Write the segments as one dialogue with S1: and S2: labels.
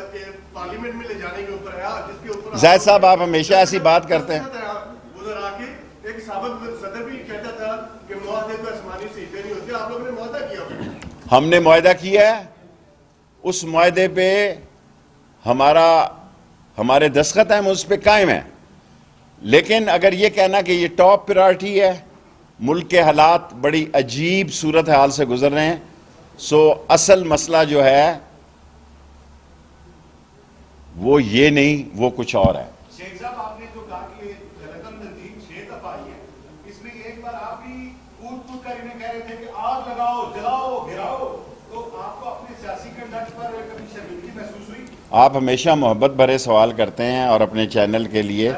S1: Parliament में ले जाने के ऊपर है, जिसके ऊपर
S2: जाहिद साहब आप हमेशा ऐसी बात करते हैं।
S1: उधर आके एक साबिक सदर भी कहता था कि मुआहदे को आसमानी सीटें नहीं होती, आप लोगों ने मुआहदा किया।
S2: हमने मुआहदा किया है, उस मुआहदे पे हमारे दस्तखत हैं, हम उस पर कायम हैं। लेकिन अगर ये कहना कि ये टॉप प्रायोरिटी है, मुल्क के हालात बड़ी अजीब सूरत हाल से गुजर रहे हैं, सो असल मसला जो है वो ये नहीं, वो कुछ और है।
S3: शेख साहब आपने जो कहा कि रकम तंजीम 6 दफा आई है, इसमें एक बार आप भी कूद कर इन्हें कह रहे थे कि आग लगाओ, जलाओ, गिराओ, तो आपको अपने सियासी कंडक्ट पर कभी शर्मिंदगी महसूस हुई?
S2: आप हमेशा मोहब्बत भरे सवाल करते हैं और अपने चैनल के लिए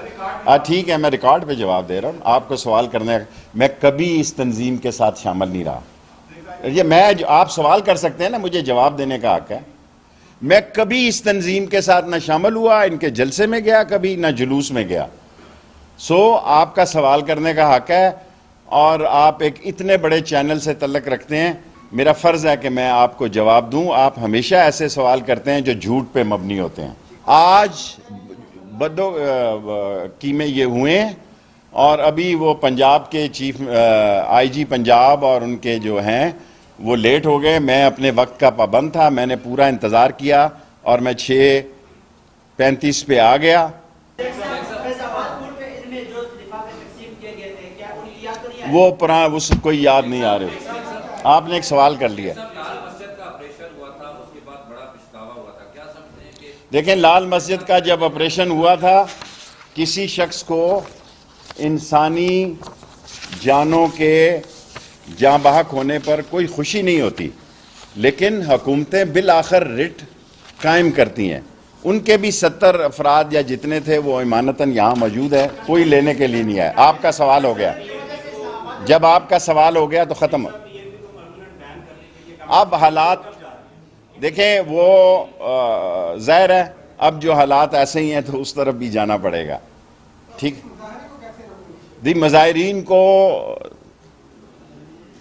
S2: ठीक है, मैं रिकॉर्ड पे जवाब दे रहा हूँ। आपको सवाल करने, मैं कभी इस तंजीम के साथ शामिल नहीं रहा। ये आप सवाल कर सकते हैं ना, मुझे जवाब देने का हक है। मैं कभी इस तंजीम के साथ ना शामिल हुआ, इनके जलसे में गया कभी, ना जुलूस में गया। सो आपका सवाल करने का हक है और आप एक इतने बड़े चैनल से तल्लक रखते हैं, मेरा फ़र्ज़ है कि मैं आपको जवाब दूं। आप हमेशा ऐसे सवाल करते हैं जो झूठ पे मबनी होते हैं। आज बदो की में ये हुए हैं और अभी वो पंजाब के चीफ आईजी पंजाब और उनके जो हैं वो लेट हो गए। मैं अपने वक्त का पाबंद था, मैंने पूरा इंतज़ार किया और मैं 6:35 पे आ गया। वो पुराना उसको याद नहीं आ रहे। आपने एक सवाल कर लिया। देखें, लाल मस्जिद का जब ऑपरेशन हुआ था, किसी शख्स को इंसानी जानों के जाँ बहक होने पर कोई खुशी नहीं होती, लेकिन हुकूमतें बिल आखिर रिट कायम करती हैं। उनके भी 70 अफराद या जितने थे वो इमानतन यहाँ मौजूद है, कोई लेने के लिए नहीं आया। आपका सवाल हो गया, जब आपका सवाल हो गया तो ख़त्म। अब हालात देखें, वो ज़ाहिर है अब जो हालात ऐसे ही हैं तो उस तरफ भी जाना पड़ेगा। ठीक, दी मुजाहिरीन को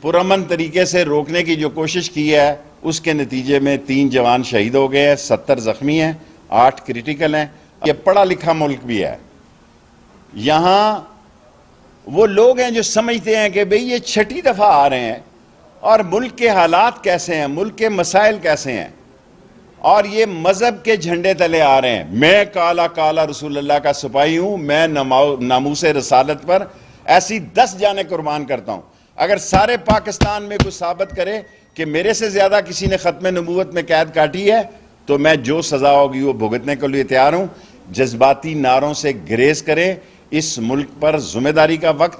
S2: पुरअमन तरीके से रोकने की जो कोशिश की है, उसके नतीजे में 3 जवान शहीद हो गए हैं, 70 ज़ख्मी हैं, 8 क्रिटिकल हैं। ये पढ़ा लिखा मुल्क भी है। यहाँ वो लोग हैं जो समझते हैं कि भाई ये 6ठी दफ़ा आ रहे हैं और मुल्क के हालात कैसे हैं, मुल्क के मसाइल कैसे हैं, और ये मजहब के झंडे तले आ रहे हैं। मैं काला काला रसूलुल्लाह का सिपाही हूँ, मैं नामूसे रसालत पर ऐसी 10 जाने कुर्बान करता हूँ। अगर सारे पाकिस्तान में कुछ साबित करे कि मेरे से ज़्यादा किसी ने ख़त्म नबूवत में कैद काटी है, तो मैं जो सज़ा होगी वो भुगतने के लिए तैयार हूँ। जज्बाती नारों से ग्रेज करें, इस मुल्क पर जिम्मेदारी का वक्त है।